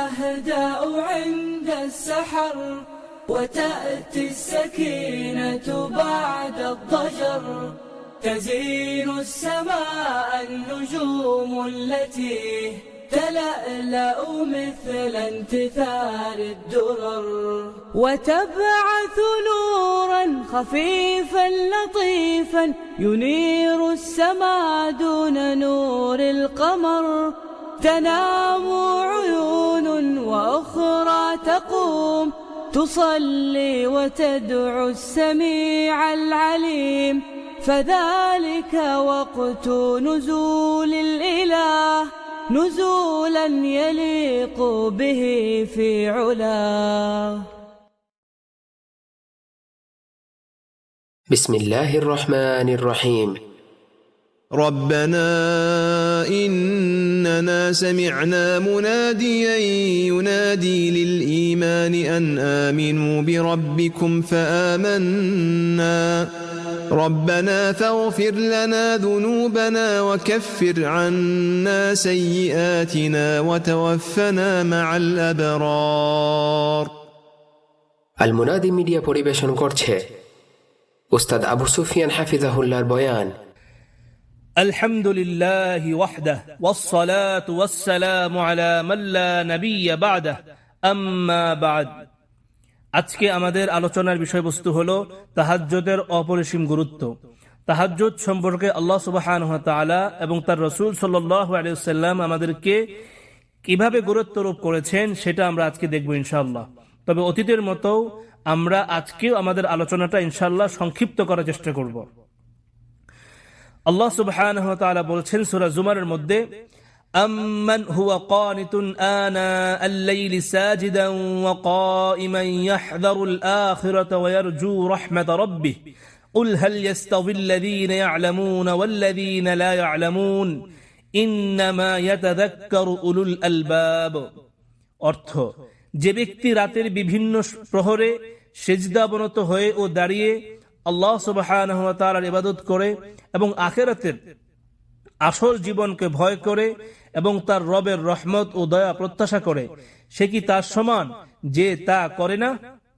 الشهداء عند السحر وتأتي السكينة بعد الضجر تزين السماء النجوم التي تلألأ مثل انتثار الدرر وتبعث نورا خفيفا لطيفا ينير السماء دون نور القمر تنام عيون وأخرى تقوم تصلي وتدعو السميع العليم فذلك وقت نزول الإله نزولا يليق به في علاه. بسم الله الرحمن الرحيم. ربنا إننا سمعنا مناديا ينادي للإيمان أن آمنوا بربكم فآمنا ربنا فاغفر لنا ذنوبنا وكفر عنا سيئاتنا وتوفنا مع الأبرار. المنادي media পরিবেশন করছে উস্তাদ আবু সুফিয়ান হাফিজাহুল্লাহর বয়ান। الحمد لله وحده والصلاة والسلام على من لا نبي بعده أما بعد. আজকে আমাদের আলোচনার বিষয়বস্তু হলো তাহাজ্জুদের অপরিসীম গুরুত্ব। তাহাজ্জুদ সম্পর্কে আল্লাহ সুবহানাহু ওয়া তাআলা এবং তার রাসূল সাল্লাল্লাহু আলাইহি ওয়াসাল্লাম আমাদেরকে কিভাবে গুরুত্বারোপ করেছেন সেটা আমরা আজকে দেখব ইনশাআল্লাহ। তবে অতীতের মতো আমরা আজকেও আমাদের আলোচনাটা ইনশাআল্লাহ সংক্ষিপ্ত করার চেষ্টা করব। আল্লাহ সুবহানাহু ওয়া তাআলা বলছেন সূরা জুমারের মধ্যে, أَمَّنْ هُوَ قَانِتٌ آنَاءَ اللَّيْلِ سَاجِدًا وَقَائِمًا يَحْذَرُ الْآخِرَةَ وَيَرْجُو رَحْمَةَ رَبِّهِ قُلْ هَلْ يَسْتَوِي الَّذِينَ يَعْلَمُونَ وَالَّذِينَ لَا يَعْلَمُونَ إِنَّمَا يَتَذَكَّرُ أُولُو الْأَلْبَابِ। অর্থ, যে ব্যক্তি রাতের বিভিন্ন প্রহরে সিজদাবনত হয়ে ও দাঁড়িয়ে আল্লাহ সুবহানাহু ওয়া তাআলার ইবাদত করে এবং আখিরাতের আসল জীবনকে ভয় করে এবং তার রবের রহমত ও দয়া প্রত্যাশা করে, সে কি তার সমান যে তা করে না?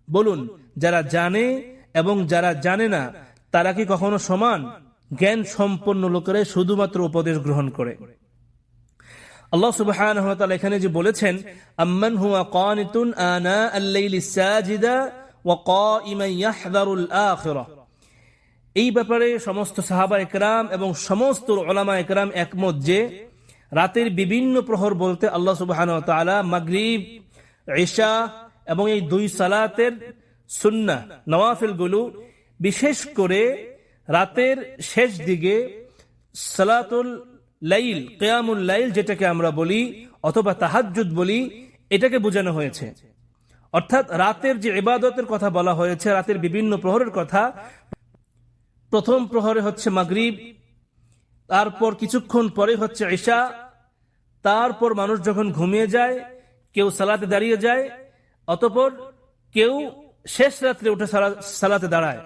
বলুন, যারা জানে এবং যারা জানে না তারা কি কখনো সমান? জ্ঞান সম্পন্ন লোকেরা শুধুমাত্র উপদেশ গ্রহণ করে। আল্লাহ সুবহানাহু ওয়া তাআলা এখানে যে বলেছেন আম্মান হুয়া কানিতুন আনা আল-লাইলি সাজিদা ওয়া কাইমান ইয়াহযারুল আখিরাহ, এই ব্যাপারে সমস্ত সাহাবা একরাম এবং সমস্ত উলামা একরাম একমত যে রাতের বিভিন্ন প্রহর বলতে আল্লাহ সুবহানাহু ওয়া তাআলা মাগরিব, ইশা এবং এই দুই সালাতের সুন্নাহ নওয়াফিলগুলো, বিশেষ করে রাতের শেষ দিকে সালাতুল লাইল, কিয়ামুল লাইল যেটাকে আমরা বলি অথবা তাহাজ্জুদ বলি, এটাকে বোঝানো হয়েছে। অর্থাৎ রাতের যে ইবাদতের কথা বলা হয়েছে, রাতের বিভিন্ন প্রহরের কথা, প্রথম প্রহরে হচ্ছে মাগরিব, তারপর কিছুক্ষণ পরে হচ্ছে ইশা, তারপর মানুষ যখন ঘুমিয়ে যায়, কেউ সালাতে দাঁড়িয়ে যায়, অতঃপর কেউ শেষ রাত্রে উঠে সালাতে দাঁড়ায়।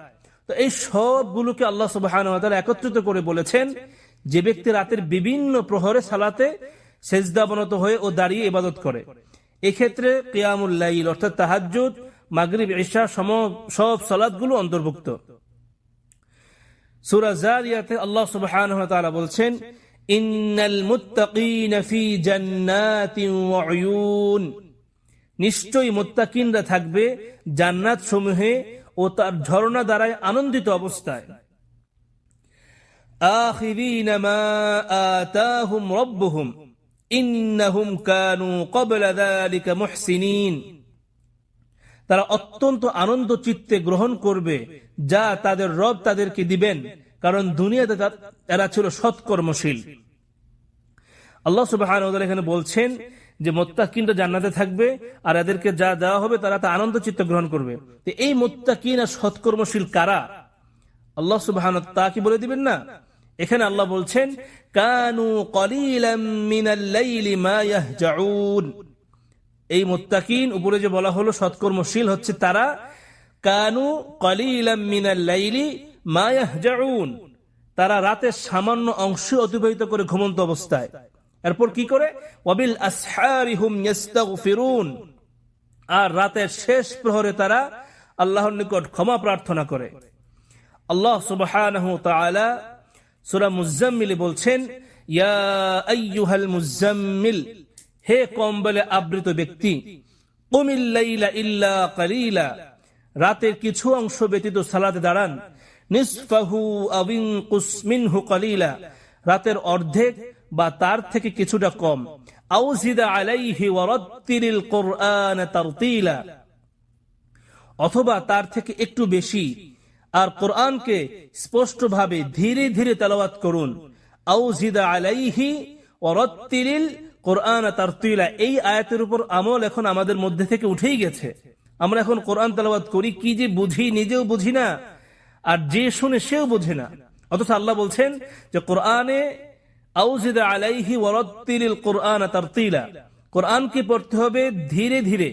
তো এই সবগুলোকে আল্লাহ সুবহানাহু ওয়া তাআলা একত্রিত করে বলেছেন যে ব্যক্তি রাতের বিভিন্ন প্রহরে সালাতে সেজদাবনত হয়ে ও দাঁড়িয়ে ইবাদত করে, এক্ষেত্রে কিয়ামুল লাইল অর্থাৎ তাহাজ্জুদ, মাগরিব, ইশা সব সালাতগুলো অন্তর্ভুক্ত। সূরা যারিয়াতে আল্লাহ সুবহানাহু ওয়া তাআলা বলছেন ইন্নাল মুত্তাকিনা ফি জান্নাতিন ওয়া উয়ুন, নিশ্চয়ই মুত্তাকিনরা থাকবে জান্নাত সমূহে ও তার ঝর্ণা দ্বারায় আনন্দিত অবস্থায়। আখিরিনা মা আতাহুম রাব্বুহুম ইন্নাহুম কানু ক্বাবলা যালিকা মুহসিনিন, তারা অত্যন্ত আনন্দ চিত্তে গ্রহণ করবে যা তাদের রব তাদেরকে দিবেন, কারণ দুনিয়াতে এরা ছিল সৎকর্মশীল। আল্লাহ সুবহানাহু ওয়া তাআলা এখানে বলছেন যে মুত্তাকিনরা জান্নাতে থাকবে আর এদেরকে যা দেওয়া হবে তারা তা আনন্দ চিত্তে গ্রহণ করবে। তো এই মুত্তাকিন আর সৎকর্মশীল কারা? আল্লাহ সুবহানাহু ওয়া তাআলা কি বলে দিবেন না? এখানে আল্লাহ বলছেন কানু কলিলাম মিনাল লাইলি মা ইয়াহজাউন, এই মুত্তাকিন উপরে যে বলা হলো সৎকর্মশীল হচ্ছে তারা কানু কলিলাম মিনাল লাইলি মা ইয়াহজাউন, তারা রাতের সামান্য অংশ অতিবাহিত করে ঘুমন্ত অবস্থায়। এরপর কি করে? ওয়াবিল আসহারি হুম ইস্তাগফিরুন, আর রাতের শেষ প্রহরে তারা আল্লাহর নিকট ক্ষমা প্রার্থনা করে। আল্লাহ সুবহানাহু ওয়া তাআলা সূরা মুজাম্মিলে বলছেন, ইয়া আইয়ুহাল মুজাম্মিল, হে কম্বলে আবৃত ব্যক্তি, কুমিল লাইলা ইল্লা কালিলা, রাতের কিছু অংশ ব্যতীত সালাতে দাঁড়ান, নিসফাহু আও ইনকুস মিনহু কালিলা, রাতের অর্ধেক বা তার থেকে কিছুটা কম, আও জিদা আলাইহি ওয়া রাত্তিলিল কুরআন তারতিলা, অথবা তার থেকে একটু বেশি, আর কোরআনকে স্পষ্টভাবে ধীরে ধীরে তেলাওয়াত করুন। আও জিদা আলাইহি ওয়া রাত্তিলিল কুরআন তারতিলা, এই আয়াতের উপর আমল এখন আমাদের মধ্যে থেকে উঠেই গেছে। আমরা এখন কোরআন তেলাওয়াত করি, কি যে বুঝি নিজেও বুঝি না, আর যে শুনে সেও বুঝে না। অথচ আল্লাহ বলছেন যে কোরআনে আও জিদা আলাইহি ওয়া রাত্তিলিল কুরআন তারতিলা, কোরআনকে পড়তে হবে ধীরে ধীরে,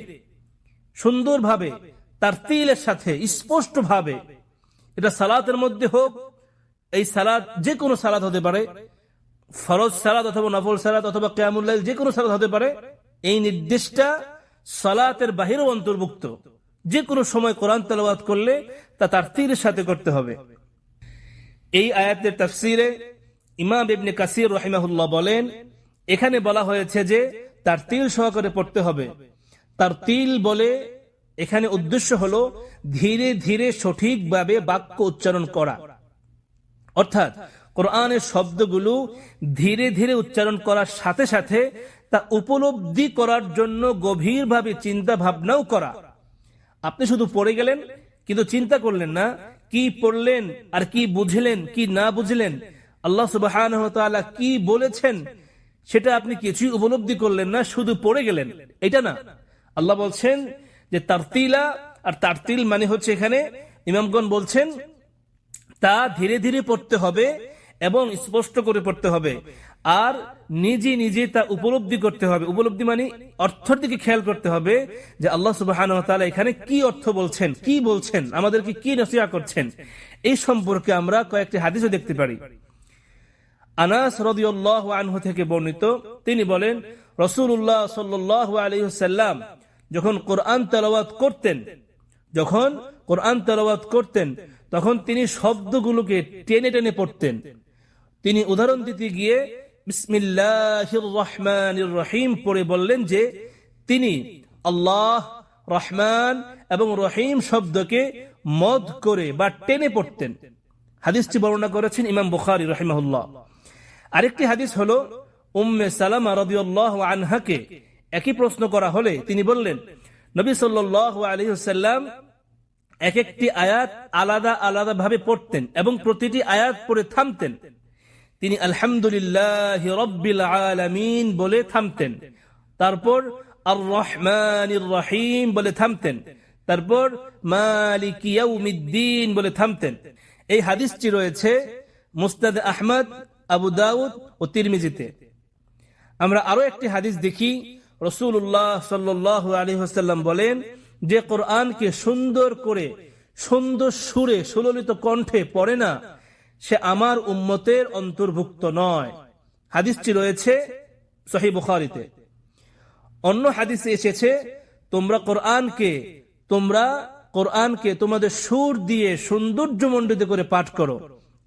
সুন্দরভাবে, তারতিলের সাথে, স্পষ্টভাবে। এটা সালাতের মধ্যে হোক, এই সালাত যে কোনো সালাত হতে পারে, ফরজ সালাত অথবা নফল সালাত অথবা কিয়ামুল লাইল, যে কোনো সালাত হতে পারে। এই নির্দেশটা সালাতের বাহিরেও অন্তর্ভুক্ত। যে কোনো সময় কোরআন তেলাওয়াত করলে তা তারতিলের সাথে করতে হবে। এই আয়াতের তাফসিরে ইমাম ইবনে কাসির রাহিমাহুল্লাহ বলেন, এখানে বলা হয়েছে যে তারতিল সহকারে পড়তে হবে। তারতিল বলে এখানে উদ্দেশ্য হলো ধীরে ধীরে সঠিকভাবে বাক্য উচ্চারণ করা, অর্থাৎ কোরআনের শব্দগুলো ধীরে ধীরে উচ্চারণ করার সাথে সাথে তা উপলব্ধি করার জন্য গভীরভাবে চিন্তা ভাবনাও করা। আপনি শুধু পড়ে গেলেন কিন্তু চিন্তা করলেন না কি পড়লেন আর কি বুঝলেন কি না বুঝলেন, আল্লাহ সুবহানাহু ওয়া তাআলা কি বলেছেন সেটা আপনি কিছুই উপলব্ধি করলেন না, শুধু পড়ে গেলেন, এটা না। আল্লাহ বলছেন যে তারতিলা, আর তারতিল মানে হচ্ছে এখানে ইমামগণ বলছেন তা ধীরে ধীরে পড়তে হবে এবং স্পষ্ট করে পড়তে হবে, আর নিজে নিজে তা উপলব্ধি করতে হবে। উপলব্ধি মানে অর্থের দিকে খেয়াল করতে হবে যে আল্লাহ সুবহানাহু ওয়া তাআলা এখানে কি অর্থ বলছেন, কি বলছেন, আমাদেরকে কি নসিহত করছেন। এই সম্পর্কে আমরা কয়েকটি হাদিসও দেখতে পারি। আনাস রাদিয়াল্লাহু আনহু থেকে বর্ণিত, তিনি বলেন রাসূলুল্লাহ সাল্লাল্লাহু আলাইহি ওয়াসাল্লাম যখন কোরআন তেলাওয়াত করতেন তখন তিনি শব্দগুলোকে টেনে টেনে পড়তেন। তিনি উদাহরণ দিতে গিয়ে বিসমিল্লাহির রহমানির রহিম পড়ে বললেন যে তিনি আল্লাহ, রহমান এবং রহিম শব্দকে মদ করে বা টেনে পড়তেন। হাদিসটি বর্ণনা করেছেন ইমাম বুখারী রাহিমাহুল্লাহ। আরেকটি হাদিস হলো উম্মে সালামা রাদিয়াল্লাহু আনহাকে একই প্রশ্ন করা হলে তিনি বললেন নবী সাল্লাল্লাহু আলাইহি ওয়াসাল্লাম এক একটি আয়াত আলাদা আলাদা ভাবে পড়তেন এবং প্রতিটি আয়াত পড়ে থামতেন। তিনি আলহামদুলিল্লাহি রাব্বিল আলামিন বলে থামতেন, তারপর আর রহমানির রহিম বলে থামতেন, তারপর মালিকি ইয়াউমিদ্দিন বলে থামতেন। এই হাদিসটি রয়েছে মুসনাদ আহমদ, আবু দাউদ ও তিরমিজিতে। আমরা আরো একটি হাদিস দেখি, রাসূলুল্লাহ সাল্লাল্লাহু আলাইহি ওয়াসাল্লাম বলেন যে কোরআনকে সুন্দর করে, সুন্দর সুরে, সুললিত কণ্ঠে পড়ে না, সে আমার উম্মতের অন্তর্ভুক্ত নয়। হাদিসটি রয়েছে সহিহ বুখারীতে। অন্য হাদিসে এসেছে তোমরা কোরআনকে তোমাদের সুর দিয়ে সৌন্দর্যমণ্ডিত করে পাঠ করো।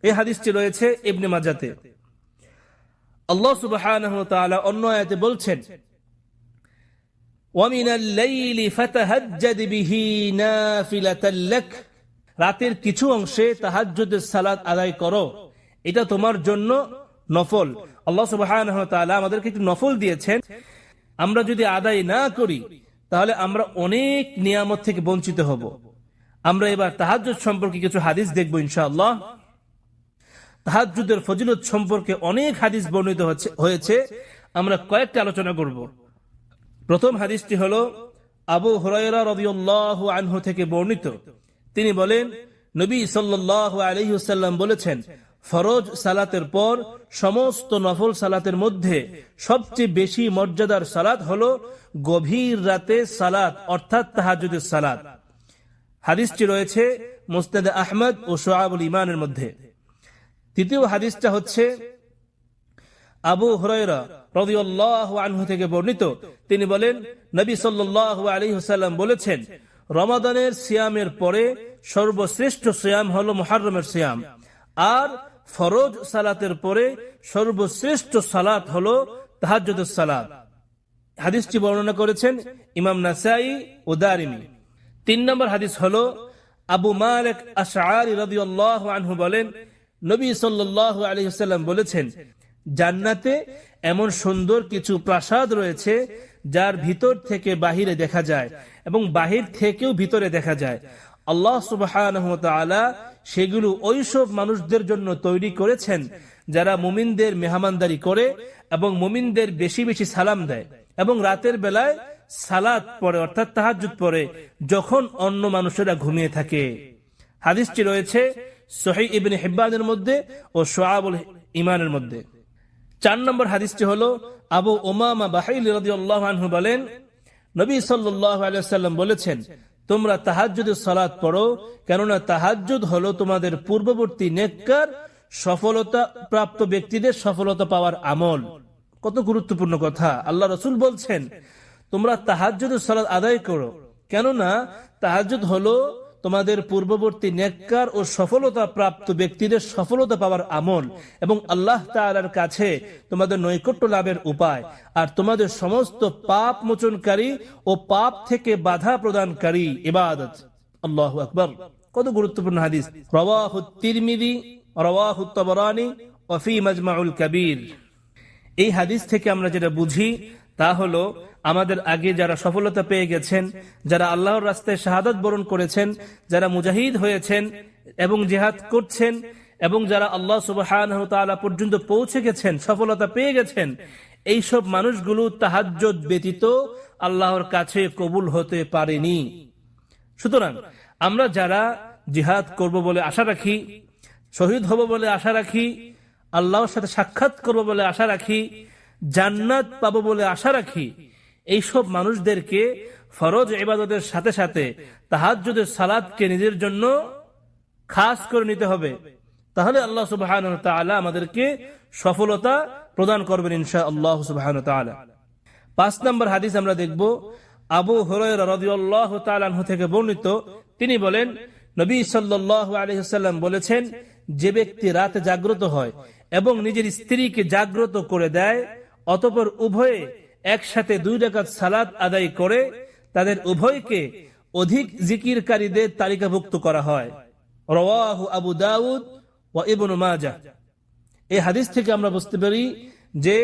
এই হাদিসটি রয়েছে ইবনে মাজাতে। আল্লাহ সুবহানাহু ওয়া তাআলা অন্য আয়াতে বলছেন ওয়ামিনাল লাইলি ফাতাহাজ্জাদ বিহি নাফিলাতাল লাক, রাতের কিছু অংশে তাহাজ্জুদের সালাত আদায় করো, এটা তোমার জন্য নফল। আল্লাহ সুবহানাহু ওয়া তাআলা আমাদেরকে একটি নফল দিয়েছেন। আমরা যদি আদায় না করি তাহলে আমরা অনেক নিয়ামত থেকে বঞ্চিত হব। আমরা এবার তাহাজ্জুদ সম্পর্কে কিছু হাদিস দেখব ইনশাআল্লাহ। তাহাজ্জুদের ফজিলত সম্পর্কে অনেক হাদিস বর্ণিত হয়েছে, আমরা কয়েকটা আলোচনা করব। প্রথম হাদিসটি হলো আবু হুরায়রা রাদিয়াল্লাহু আনহু থেকে বর্ণিত। তিনি বলেন নবী সাল্লাল্লাহু আলাইহি ওয়াসাল্লাম বলেছেন, ফরজ সালাতের পর সমস্ত নফল সালাতের মধ্যে সবচেয়ে বেশি মর্যাদার সালাত হলো গভীর রাতে সালাত, অর্থাৎ তাহাজ্জুদের সালাত। হাদিসটি রয়েছে মুসনাদ আহমদ ও শুআবুল ঈমানের মধ্যে। তৃতীয় হাদিসটা হচ্ছে আবু হুরায়রা রাদিয়াল্লাহু আনহু থেকে বর্ণিত, তিনি বলেন, নবী সাল্লাল্লাহু আলাইহি ওয়াসাল্লাম বলেছেন, রমাদানের সিয়ামের পরে সর্বশ্রেষ্ঠ সিয়াম হলো মুহররমের সিয়াম, আর ফরজ সালাতের পরে সর্বশ্রেষ্ঠ সালাত হলো তাহাজ্জুদের সালাত। হাদিসটি বর্ণনা করেছেন ইমাম নাসাই ও দারিমি। 3 নম্বর হাদিস হলো আবু মালিক আশআরী রাদিয়াল্লাহু আনহু বলেন, নবী সাল্লাল্লাহু আলাইহি ওয়াসাল্লাম বলেছেন, জান্নাতে এমন সুন্দর কিছু প্রাসাদ রয়েছে যার ভিতর থেকে বাহিরে দেখা যায় এবং বাহির থেকেও ভিতরে দেখা যায়। আল্লাহ সুবহানাহু ওয়া তাআলা সেগুলো ওইসব মানুষদের জন্য তৈরি করেছেন যারা মুমিনদের মেহমানদারি করে এবং মুমিনদের বেশি বেশি সালাম দেয় এবং রাতের বেলায় সালাত পড়ে, অর্থাৎ তাহাজ্জুদ পড়ে, যখন অন্য মানুষেরা ঘুমিয়ে থাকে। হাদিসটি রয়েছে সহিহ ইবনে হিব্বানের মধ্যে ও শুআবুল ঈমানের মধ্যে। 4 নম্বর হাদিসটি হলো আবু উমামা বাহিলি রাদিয়াল্লাহু আনহু বলেন, নবী সাল্লাল্লাহু আলাইহি ওয়াসাল্লাম বলেছেন, তোমরা তাহাজ্জুদের সালাত পড়ো, কেননা তাহাজ্জুদ হলো তোমাদের পূর্ববর্তী নেককার সফলতা প্রাপ্ত ব্যক্তিদের সফলতা পাওয়ার আমল। কত গুরুত্বপূর্ণ কথা! আল্লাহ রাসূল বলছেন তোমরা তাহাজ্জুদের সালাত আদায় করো, কেননা তাহাজ্জুদ হলো তোমাদের পূর্ববর্তী নেককার ও সফলতা প্রাপ্ত ব্যক্তিদের সফলতা পাওয়ার আমল এবং আল্লাহ তাআলার কাছে তোমাদের নৈকট্য লাভের উপায়, আর তোমাদের সমস্ত পাপ মোচনকারী ও পাপ থেকে বাধা প্রদানকারী ইবাদত। আল্লাহু আকবার! কত গুরুত্বপূর্ণ হাদিস। রাওয়াহু তিরমিজি, রাওয়াহু তাবরানী ওয়া ফি মাজমাউল কাবীর। এই হাদিস থেকে আমরা যেটা বুঝি তা হলো আমাদের আগে যারা সফলতা পেয়ে গেছেন, যারা আল্লাহর রাস্তায় শাহাদাত বরণ করেছেন, যারা মুজাহিদ হয়েছেন এবং জিহাদ করছেন এবং যারা আল্লাহ সুবহানাহু ওয়া তাআলা পর্যন্ত পৌঁছে গেছেন, সফলতা পেয়ে গেছেন, এই সব মানুষগুলো তাহাজ্জুদ ব্যতীত আল্লাহর কাছে কবুল হতে পারেনি। সুতরাং আমরা যারা জিহাদ করব বলে আশা রাখি, শহীদ হব বলে আশা রাখি, আল্লাহর সাথে সাক্ষাৎ করব বলে আশা রাখি, জান্নাত পাবো বলে আশা রাখি, এইসব মানুষদেরকে ফরজ ইবাদতের সাথে সাথে তাহাজ্জুদের সালাতকে নিজের জন্য খাস করে নিতে হবে। তাহলে আল্লাহ সুবহানাহু ওয়া তাআলা আমাদেরকে সফলতা প্রদান করবেন ইনশাআল্লাহ সুবহানাহু ওয়া তাআলা। 5 নম্বর হাদিস আমরা দেখব আবু হুরায়রা রাদিয়াল্লাহু তাআলা আনহু থেকে বর্ণিত, তিনি বলেন, নবী সাল্লাল্লাহু আলাইহি ওয়াসাল্লাম বলেছেন, যে ব্যক্তি রাতে জাগ্রত হয় এবং নিজের স্ত্রীকে জাগ্রত করে দেয়, অতঃপর উভয়ে একসাথে 2 রাকাত সালাত আদায় করে, তাদের উভয়কে অধিক জিকিরকারীদের তালিকাভুক্ত করা হয়। রাওয়াহু আবু দাউদ ওয়া ইবনু মাজাহ। এই হাদিস থেকে আমরা বুঝতে পারি যে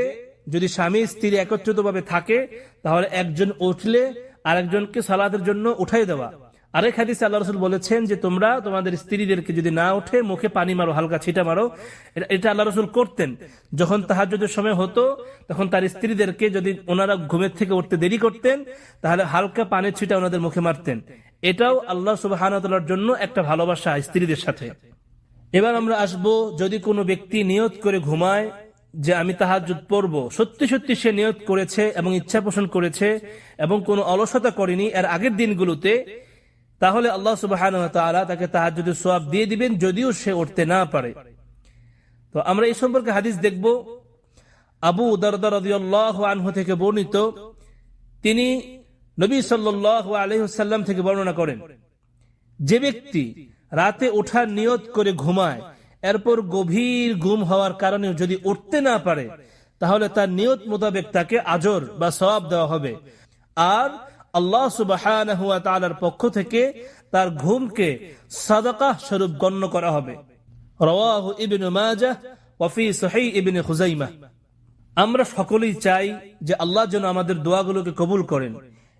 যদি স্বামী স্ত্রী একত্রিতভাবে থাকে তাহলে একজন উঠলে আরেকজনকে সালাতের জন্য উঠাই দেওয়া। আরেক হাদিসে আল্লাহ রাসূল বলেছেন যে তোমরা তোমাদের স্ত্রীদেরকে যদি না ওঠে মুখে পানি মারো, হালকা ছিটা মারো। এটা আল্লাহ রাসূল করতেন। যখন তাহাজ্জুদের সময় হতো তখন তার স্ত্রীদেরকে যদি ওনারা ঘুমের থেকে উঠতে দেরি করতেন তাহলে হালকা পানির ছিটা ওনাদের মুখে মারতেন। এটাও আল্লাহ সুবহানাহু ওয়া তাআলার জন্য একটা ভালোবাসা স্ত্রীদের সাথে। এবার আমরা আসব, যদি কোনো ব্যক্তি নিয়ত করে ঘুমায় যে আমি তাহাজ্জুদ পড়ব, সত্যি সত্যি সে নিয়ত করেছে এবং ইচ্ছা পোষণ করেছে এবং কোনো অলসতা করেনি এর আগের দিনগুলোতে, তাহলে আল্লাহ সুবহানাহু ওয়া তাআলা তাকে তাহাজ্জুদের সওয়াব দিয়ে দিবেন যদিও সে উঠতে না পারে। তো আমরা এই সম্পর্কে হাদিস দেখব। আবু দারদা রাদিয়াল্লাহু আনহু থেকে বর্ণিত, তিনি নবী সাল্লাল্লাহু আলাইহি ওয়াসাল্লাম থেকে বর্ণনা করেন, যে ব্যক্তি রাতে ওঠার নিয়ত করে ঘুমায় এরপর গভীর ঘুম হওয়ার কারণে যদি উঠতে না পারে তাহলে তার নিয়ত মোতাবেক তাকে আজর বা সওয়াব দেওয়া হবে, আর আল্লাহ সুবহানাহু ওয়া তাআলার পক্ষ থেকে তার ঘুমকে সাদাকাহ স্বরূপ গণ্য করা হবে। রাওয়াহু ইবনু মাজাহ ওয়া ফি সহিহ ইবনে খুযাইমাহ। আমরা সকলেই চাই যে আল্লাহ যেন আমাদের দোয়াগুলোকে কবুল করেন।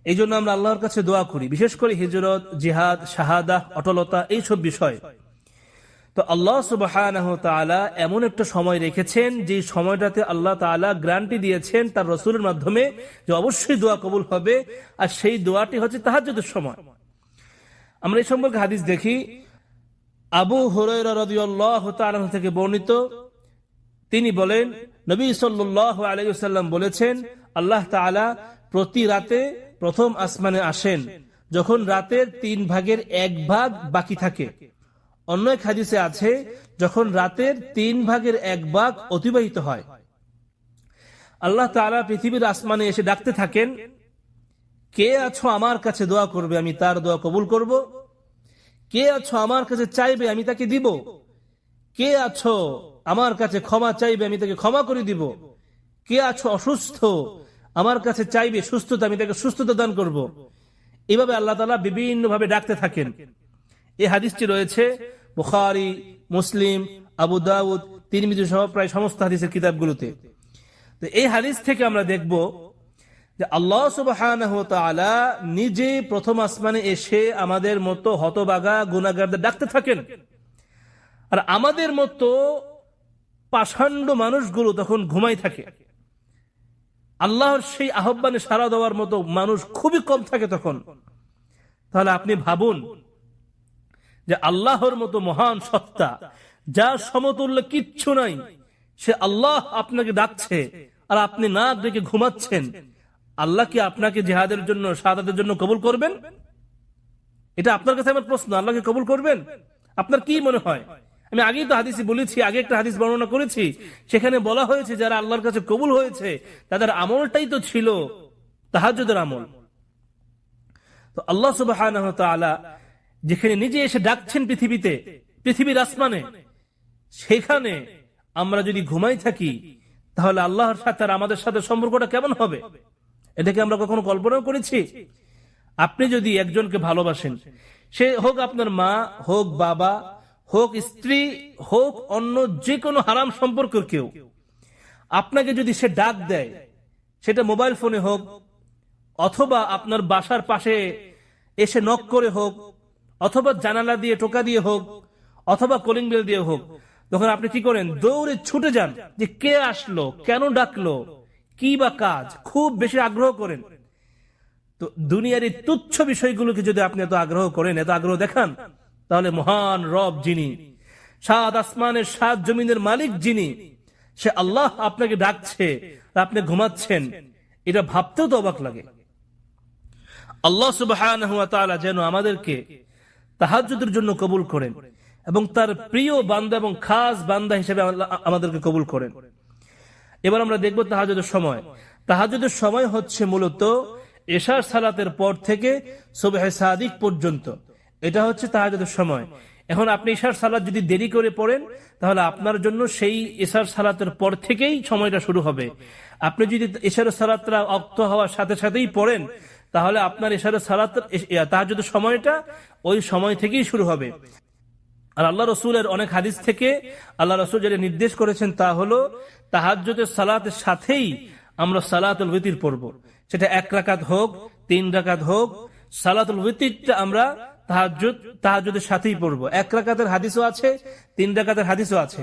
এই জন্য আমরা আল্লাহর কাছে দোয়া করি, বিশেষ করে হিজরত, জিহাদ, শাহাদাহ, অটলতা, এইসব বিষয়। তো আল্লাহ সুবহানাহু ওয়া তাআলা এমন একটা সময় রেখেছেন যে সময়টাতে আল্লাহ তাআলা গ্যারান্টি দিয়েছেন তার রাসূলের মাধ্যমে যে অবশ্যই দোয়া কবুল হবে, আর সেই দোয়াটি হচ্ছে তাহাজ্জুদের সময়। আমরা এই সম্পর্কে হাদিস দেখি। আবু হুরায়রা রাদিয়াল্লাহু তাআলা থেকে বর্ণিত, তিনি বলেন, নবী সাল্লাল্লাহু আলাইহি ওয়াসাল্লাম বলেছেন, আল্লাহ তাআলা প্রতি রাতে প্রথম আসমানে আসেন যখন রাতের 3 ভাগের 1 ভাগ বাকি থাকে। অন্য এক হাদিসে আছে যখন রাতের 3 ভাগের 1 ভাগ অতিবাহিত হয়। আল্লাহ তাআলা পৃথিবীর আসমানে এসে ডাকতে থাকেন, কে আছো আমার কাছে দোয়া করবে, আমি তার দোয়া কবুল করব। কে আছো আমার কাছে চাইবে, আমি তাকে দিব। কে আছো আমার কাছে ক্ষমা চাইবে, আমি তাকে ক্ষমা করে দিব। কে আছো অসুস্থ, আমার কাছে চাইবে সুস্থতা, আমি তাকে সুস্থতা দান করব। এইভাবে আল্লাহ তাআলা বিভিন্ন ভাবে ডাকতে থাকেন। এই হাদিসটি রয়েছে বুখারী, মুসলিম, আবু দাউদ, তিরমিজি সহ প্রায় সমস্ত হাদিসের কিতাবগুলোতে। তো এই হাদিস থেকে আমরা দেখব যে আল্লাহ সুবহানাহু ওয়া তাআলা নিজে প্রথম আসমানে এসে আমাদের মতো হতভাগা গুনাহগারদের ডাকতে থাকেন। আর আমাদের মতো পাষাণ্ড মানুষগুলো তখন ঘুমাই থাকে। আল্লাহর সেই আহ্বানে সাড়া দেওয়ার মতো মানুষ খুবই কম থাকে তখন। তাহলে আপনি ভাবুন যে আল্লাহর মতো মহান সত্তা, যার সমতুল্য কিচ্ছু নাই, সে আল্লাহ আপনাকে ডাকছে আর আপনি না ডেকে ঘুমাচ্ছেন। আল্লাহ কি আপনাকে জিহাদের জন্য, শাহাদাতের জন্য কবুল করবেন? এটা আপনার কাছে আমার প্রশ্ন, আল্লাহকে কবুল করবেন? আপনার কি মনে হয়? আমি আগেই তো হাদিসে বলেছি, আগে একটা হাদিস বর্ণনা করেছি, সেখানে বলা হয়েছে যারা আল্লাহর কাছে কবুল হয়েছে তাদের আমলটাই তো ছিল তাহাজ্জুদের আমল। তো আল্লাহ সুবহানাহু ওয়া তাআলা যেখানে নিজে এসে ডাকছেন পৃথিবীতে, পৃথিবীর আসমানে, সেখানে আমরা যদি ঘুমাই থাকি তাহলে আল্লাহর সাথে আর আমাদের সাথে সম্পর্কটা কেমন হবে? এটাকে আমরা কখনো কল্পনাও করেছি? আপনি যদি একজনকে ভালোবাসেন, সে হোক আপনার মা, হোক বাবা, হোক স্ত্রী, হোক অন্য যে কোনো হারাম সম্পর্কের কেউ, আপনাকে যদি সে ডাক দেয়, সেটা মোবাইল ফোনে হোক অথবা আপনার বাসার পাশে এসে নক করে হোক অথবা জানালা দিয়ে টোকা দিয়ে হোক অথবা কলিং বেল দিয়ে হোক, তখন আপনি কি করেন? দৌড়ে ছুটে যান যে কে আসলো, কেন ডাকলো, কি বা কাজ, খুব বেশি আগ্রহ করেন। তো দুনিয়ার এই তুচ্ছ বিষয়গুলোকে যদি আপনি এত আগ্রহ করেন, এত আগ্রহ দেখান, তাহলে মহান রব যিনি, সাত আসমানের সাত জমিনের মালিক যিনি, সে আল্লাহ আপনাকে ডাকছে, আপনি ঘুমাচ্ছেন, এটা ভাবতেও তো অবাক লাগে। আল্লাহ সুবহানাহু ওয়া তাআলা যেন আমাদেরকে তাহাজ্জুদের জন্য কবুল করেন এবং তার প্রিয় বান্দা এবং খাস বান্দা হিসেবে আমাদেরকে কবুল করেন। এবার আমরা দেখব তাহাজ্জুদের সময়। তাহাজ্জুদের সময় হচ্ছে মূলত এশার সালাতের পর থেকে সুবহে সাদিক পর্যন্ত, এটা হচ্ছে তাহাজ্জুদের সময়। এখন আপনি এশার সালাত যদি দেরি করে পড়েন তাহলে আপনার জন্য সেই এশার সালাতের পর থেকেই সময়টা শুরু হবে। আপনি যদি এশার সালাতটা ওয়াক্ত হওয়ার সাথে সাথেই পড়েন তাহলে আপনার এশার সালাত তাহাজ্জুদের সময়টা ওই সময় থেকেই শুরু হবে। আর আল্লাহ রসুলের অনেক হাদিস থেকে আল্লাহ রসুল যেটা নির্দেশ করেছেন তা হলো তাহাজ্জুদের সালাতের সাথেই আমরা সালাতুল বিতর পড়ব, সেটা 1 রাকাত হোক 3 রাকাত হোক, সালাতুল বিতরটা আমরা তাহাজ্জুদের সাথেই পড়ব। 1 রাকাতের হাদিসও আছে, 3 রাকাতের হাদিসও আছে।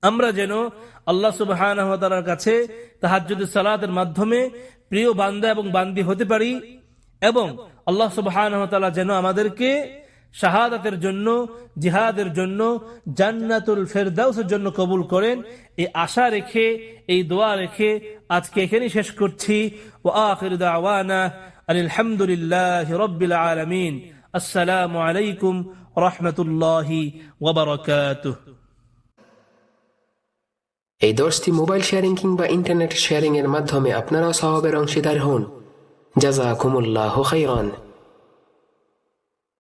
আমরা যেন আল্লাহ সুবহানাহু ওয়া তাআলার কাছে তাহাজ্জুদের সালাতের মাধ্যমে প্রিয় বান্দা এবং বান্দি হতে পারি এবং আল্লাহ সুবহানাহু ওয়া তাআলা যেন আমাদেরকে শাহাদাতের জন্য, জিহাদের জন্য, জান্নাতুল ফেরদাউসের জন্য কবুল করেন, এই আশা রেখে, এই দোয়া রেখে আজকে এখানেই শেষ করছি। ওয়া আখিরু দাওয়ানা আলহামদুলিল্লাহি রাব্বিল আলামিন। আসসালামু আলাইকুম ওয়া রাহমাতুল্লাহি ওয়া বারাকাতুহু। এই দর্শটি মোবাইল শেয়ারিং কিংবা ইন্টারনেট শেয়ারিং এর মাধ্যমে আপনারাও সওয়াবের অংশীদার হন। জাযাকুমুল্লাহু খাইরান।